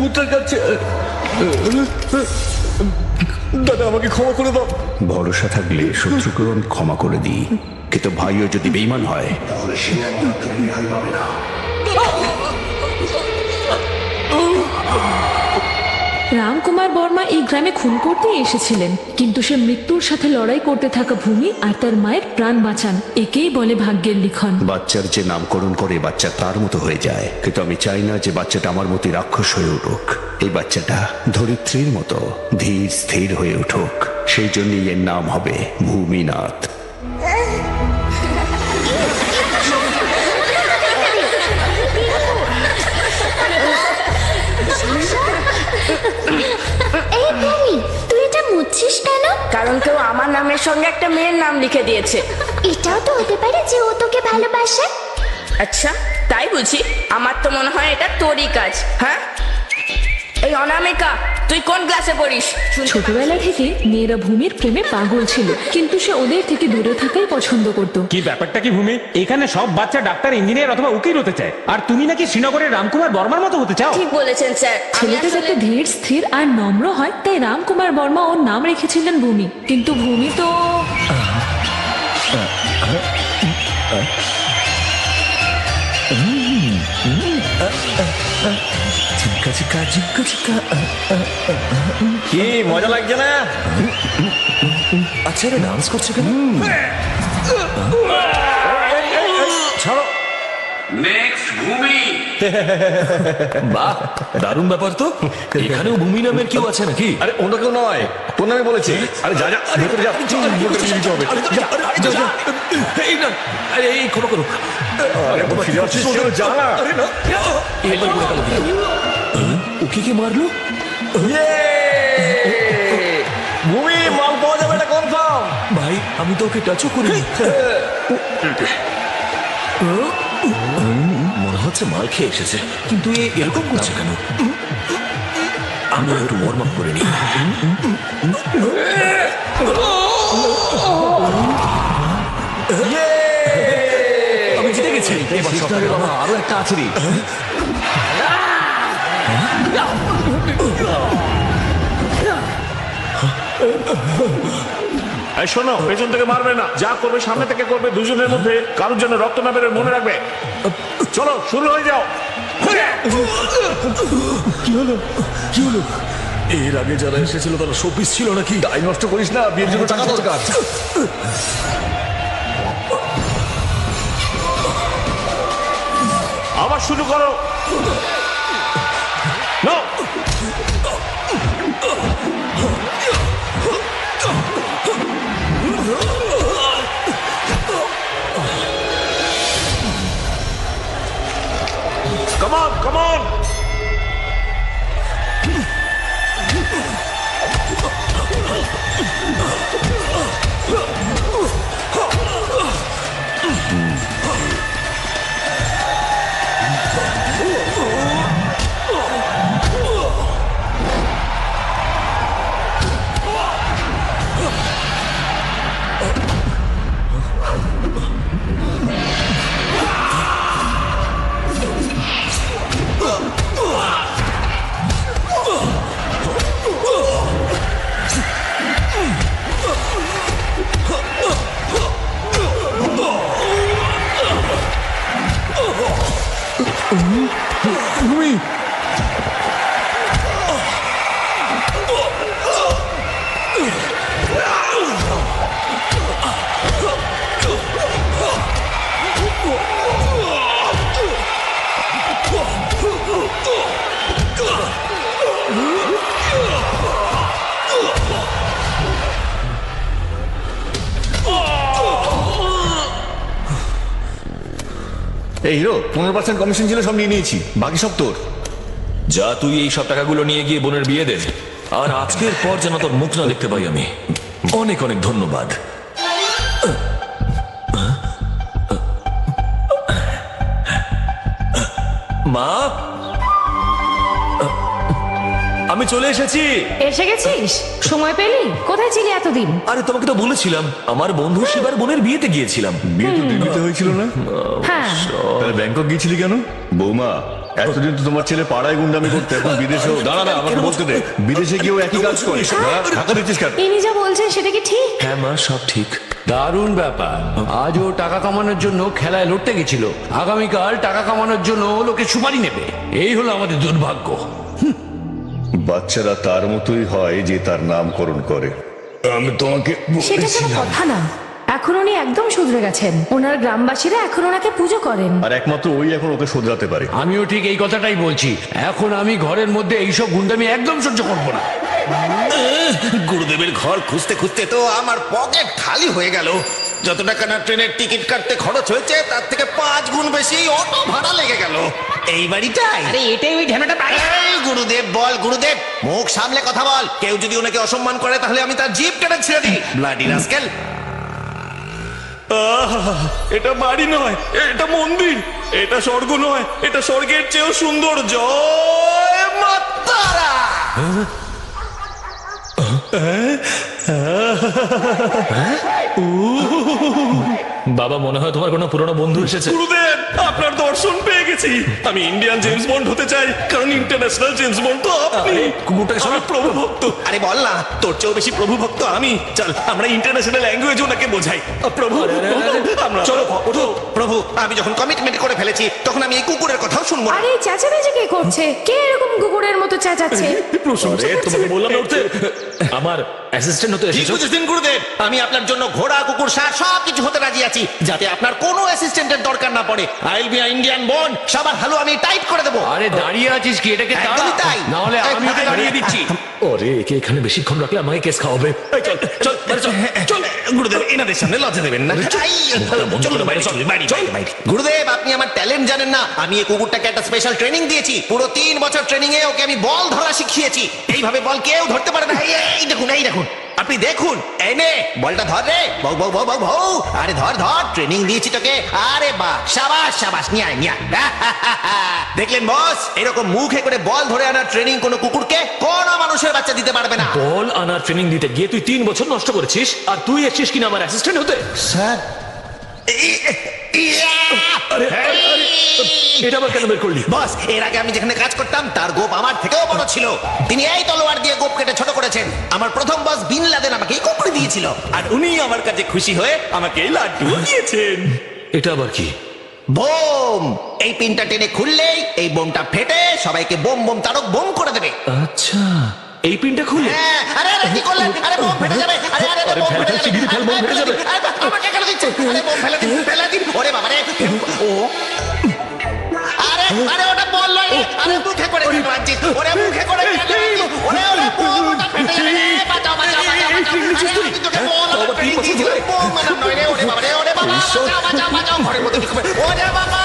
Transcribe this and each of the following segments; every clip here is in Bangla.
মুদ্রা যাচ্ছে। দাদা আমাকে ক্ষমা করে দাও। ভরসা থাকলে শত্রুকেও আমি ক্ষমা করে দিই, কিন্তু ভাইও যদি বেঈমান হয় তাহলে সে রেহাই পাবে না। রামকুমার বর্মা এই গ্রামে খুন করতেই এসেছিলেন, কিন্তু সে মৃত্যুর সাথে লড়াই করতে থাকা ভূমি আর তার মায়ের প্রাণ বাঁচান। একেই বলে ভাগ্যের লিখন। বাচ্চার যে নামকরণ করে বাচ্চা তার মতো হয়ে যায়, কিন্তু আমি চাই না যে বাচ্চাটা আমার মতোই রাক্ষস হয়ে উঠুক। এই বাচ্চাটা ধরিত্রীর মতো ধীর স্থির হয়ে উঠুক। সেই জন্যই এর নাম হবে ভূমিনাথ। এই ভূমি, তুই এটা মুছছিস কেন? কারণ কেউ আমার নামের সঙ্গে একটা মেয়ের নাম লিখে দিয়েছে। এটাও তো হতে পারে যে ও তোকে ভালোবাসে। আচ্ছা, তাই বুঝি? আমার তো মনে হয় এটা তোরই কাজ। হ্যাঁ, এই অনামিকা, তুই কোন ক্লাসে পড়িস? ছোটবেলা থেকে মেয়েরা ভূমির প্রেমে পাগল ছিল, কিন্তু সে ওদের থেকে দূরে থাকাই পছন্দ করত। কি ব্যাপারটা কি ভূমি? এখানে সব বাচ্চা ডাক্তার, ইঞ্জিনিয়ার অথবা উকিল হতে চায়, আর তুমি নাকি শ্রীনগরের রামকুমার বর্মার মতো হতে চাও? ঠিক বলেছেন স্যার। ছেলেটা যাতে ধীর স্থির আর নম্র হয়, তাই রামকুমার বর্মা ওর নাম রেখেছিলেন ভূমি। কিন্তু ভূমি তো কি মজা লাগছে না? আচ্ছা, এরা ডান্স করছে কেন? ছাড়ো। নেক্সট ভূমি। বাহ, দারুণ ব্যাপার তো। এখানেও ভূমি নামের কেউ আছে নাকি? আরে অন্য কেউ নয়, তোর নামে বলেছি। আরে যা যা, ভেতরে যা। দিতে হবে। এই না, আরে এই ক্ষমা করো। আরে ফিরে আসছিস তো, যা না। এবার করে গেল দেখি। ওকে কে মারলো? ভূমি মাল পাওয়া যাবে না কনফার্ম। ভাই, আমি তো ওকে টাচও করিনি। মনে হচ্ছে মাল খেয়ে এসেছে, কিন্তু এরকম করছে কেন? আমি একটু ওয়ার্ম আপ করে নিই। আমি জিতে গেছি। আরো একটা আছে রে। শোনো, পেছন থেকে মারবে না, যা করবে সামনে থেকে করবে। দুজনের মধ্যে কারোর জন্য রক্ত না বেরোয় মনে রাখবে। চলো, শুরু হয়ে যাও। কি হলো? এর আগে যারা এসেছিল তারা শোপিস ছিল নাকি? টাইম নষ্ট করিস না, বিয়ের জন্য টাকা দরকার। আবার শুরু করো। No! Come on, come on! এই হিরো, 15% কমিশন ছিল, সব নিয়ে নিয়েছি, বাকি সব তোর। যা, তুই এই সব টাকাগুলো নিয়ে গিয়ে বোনের বিয়ে দে, আর আজকের পর যেন তোর মুখ না দেখতে পাই আমি। অনেক অনেক ধন্যবাদ। মা, আমি চলে এসেছি। এসে গেছিস? সময় পেলি? কোথায় ছিলি এতদিন? আরে তোমাকে তো বলেছিলাম, আমার বন্ধু শিবার বোনের বিয়েতে গিয়েছিলাম। বিয়ে তো দিল্লিতে হয়েছিল না? হ্যাঁ। তাহলে ব্যাংকক গিয়েছিলি কেন? বৌমা, এতদিন তো তোমার ছেলে পাড়ায় গুন্ডামি করতে, এখন বিদেশেও। দাঁড়া না, আমাকে বলতে দে। বিদেশে গিয়েও একই কাজ করে। ঢাকা দিচ্ছিস কেন? ইনি যা বলছেন সেটা কি ঠিক? হ্যাঁ মা, সব ঠিক। দারুণ ব্যাপার। আজ ও টাকা কামানোর জন্য খেলায় লড়তে গেছিল, আগামীকাল টাকা কামানোর জন্য ও লোকে সুপারি নেবে। এই হলো আমাদের দুর্ভাগ্য। বাচ্চারা তার মতোই হয় যে তার নামকরণ করে। আমি তোমাকে সেটা কোনো কথা না। এখন উনি একদম শুধরে গেছেন। ওনার গ্রামবাসীরা এখন ওনাকে পুজো করেন। আর একমাত্র ওই এখন ওকে শোধরাতে পারে। আমিও ঠিক এই কথাটাই বলছি। এখন আমি ঘরের মধ্যে এইসব গুন্ডামি একদম সহ্য করবো না। গুরুদেবের ঘর খুঁজতে খুঁজতে তো আমার পকেট খালি হয়ে গেল। যত টাকা না ট্রেনের টিকিট কাটতে খরচ হয়েছে তার থেকে 5 গুণ বেশি অটো ভাড়া লেগে গেল এই বাড়িটাই। আরে এটাই ওই ঢ্যানোটা পারে। এই গুরুদেব বল, গুরুদেব মুখ সামলে কথা বল। কেউ যদি ওনাকে অসম্মান করে তাহলে আমি তার জিভ কেটে ছেড়ে দিই। Bloody rascal. এটা বাড়ি নয়, এটা মন্দির। এটা স্বর্গ নয়, এটা স্বর্গের চেয়েও সুন্দর। জয় মা তারা। বাবা, মনে হয় তোমার কোনো পুরনো বন্ধু এসেছে। গুরুদেব, আপনার দর্শন পেয়ে গেছি। আমি ইন্ডিয়ান জেমস বন্ড হতে চাই, কারণ ইন্টারন্যাশনাল জেমস বন্ড তো আপনি। কুকুরটাকে আমি প্রভু ভক্ত। আরে বল না, তোর চেয়েও বেশি প্রভু ভক্ত আমি। চল আমরা ইন্টারন্যাশনাল ল্যাঙ্গুয়েজ ওনাকে বোঝাই। প্রভু, আমরা চলো ওঠো। প্রভু, আমি যখন কমিটমেন্ট করে ফেলেছি তখন আমি এই কুকুরের কথাও শুনবো না। আরে চেঁচামেচি কে করছে? কে এরকম কুকুরের মতো চেঁচাচ্ছে? প্রশংসা করছে। তোমাকে বললাম না উঠতে। আমার অ্যাসিস্ট্যান্ট হতে ঠিক এসেছো। বুঝেছেন গুরুদেব, আমি আপনার জন্য ঘোড়া, কুকুর, ষাঁড় সবকিছু হতে রাজি আছি, যাতে আপনার কোনো অ্যাসিস্ট্যান্টের দরকার না পড়ে। I will be Indian bond. সবার হালু আমি টাইট করে দেবো। আরে দাঁড়িয়ে আছিস কি? এটাকে একদমই তাই। না হলে আমি ওকে দাঁড়িয়ে দিচ্ছি। ওরে, একে এখানে বেশিক্ষণ রাখলে আমাকে কেস খাওয়াবে। এই চল চল বাইরে চল চল। গুরুদেব, এনাদের সামনে লজ্জা দেবেন না। আই, চলুন বাইরে, চলুন বাইরে, বাইরে, বাইরে। গুরুদেব, আপনি আমার ট্যালেন্ট জানেন না। আমি এই কুকুরটাকে একটা স্পেশাল ট্রেনিং দিয়েছি। পুরো 3 বছর ট্রেনিং এ ওকে আমি বল ধরা শিখিয়েছি। এইভাবে বল কেউ ধরতে পারে না। এই দেখুন, এই দেখুন, আপনি দেখুন। এই নে, বলটা ধর রে। বউ বউ বউ বউ বউ। আরে ধর ধর, ট্রেনিং দিয়েছি তোকে। আরে বাহ, সাবাস সাবাস, নিয়ে আয়, নিয়ে আয়। দেখলেন বস, এরকম মুখে করে বল ধরে আনার ট্রেনিং কোনো কুকুরকে কোনো মানুষের বাচ্চা দিতে পারবে না। বল আনার ট্রেনিং দিতে গিয়ে তুই 3 বছর নষ্ট করেছিস, আর তুই এসেছিস কিনা আমার অ্যাসিস্ট্যান্ট হতে। স্যার, আরে আরে, আরে, এটা আবার কেন বের করলি? বস, এর আগে আমি যেখানে কাজ করতাম তার গোপ আমার থেকেও বড় ছিল। তিনি এই তলোয়ার দিয়ে গোপ কেটে ছোট করেছেন। আমার প্রথম বস বিন লাদেন আমাকে এই কুকুর দিয়েছিল, আর উনি আমার কাছে খুশি হয়ে আমাকে এই লাড্ডু দিয়েছেন। এটা আবার কি? বোম! এই পিনটা টেনে খুললেই এই বোমটা ফেটে সবাইকে বোম বোম তারক বোম করে দেবে। আচ্ছা, এই পিনটা খুলে। হ্যাঁ, আরে আরে কি করলেন? আরে বোম ফেটে যাবে। আরে আরে আরে বোম ফেল, ফেটে ফেল, যাবে। শিগগিরই ফেল, বোম ফেটে যাবে। আরে আমাকে কেন দিচ্ছেন? আরে বোম ফেলে দিন, ফেলে দিন। ওরে বাবা রে। ও আরে আরে, ওটা বল নয়। আরে মুখে করে কেন আনছিস? ওরে মুখে করে কেন আনছিস? ওরে ওরে বোম, ওটা ফেটে যাবে। বাঁচাও বাঁচাও বাঁচাও বাঁচাও। আরে আমি তোকে বল, ওটা ফেটে দিয়েছি। বোম মানে নয় রে। ওরে বাবা রে, ওরে বাবা, বাঁচাও বাঁচাও বাঁচাও। ঘরের মধ্যে ঢুকবে। ওরে বাবা!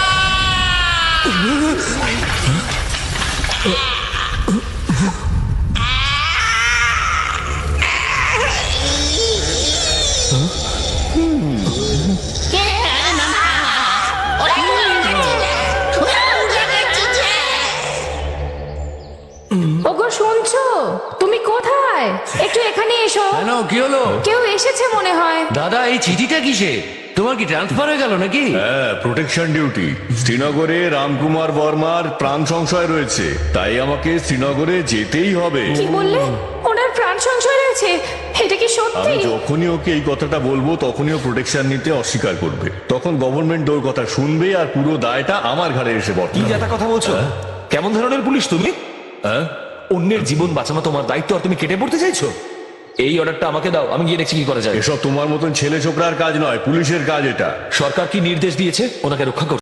ওগো শুনছো? তুমি কোথায়? একটু এখানে এসো। কেন, কি হলো? কেউ এসেছে মনে হয়। দাদা, এই চিঠিটা কিসে? তোমার কি ট্রান্সফার হয়ে গেল নাকি? হ্যাঁ, প্রোটেকশন ডিউটি। শ্রীনগরে রামকুমার বর্মার প্রাণ সংশয় রয়েছে, তাই আমাকে শ্রীনগরে যেতেই হবে। কি বললে? ওনার প্রাণ সংশয় রয়েছে? এটা কি সত্যি? আমি যখনই ওকে এই কথাটা বলবো তখনই ও প্রোটেকশন নিতে অস্বীকার করবে। তখন গভর্নমেন্ট ওর কথা শুনবে আর পুরো দায়টা আমার ঘাড়ে এসে কি বর্তাবে। যাতা কথা বলছো? কেমন ধরনের পুলিশ তুমি? অন্যের জীবন বাঁচানো তোমার দায়িত্ব, আর তুমি কেটে পড়তে চাইছো? এই অর্ডারটা আমাকে দাও, আমি গিয়ে দেখছি কি করা যায়। এসব তোমার মতন ছেলে ছোকরার কাজ নয়, পুলিশের কাজ এটা। সরকার কি নির্দেশ দিয়েছে ওনাকে রক্ষা করতে?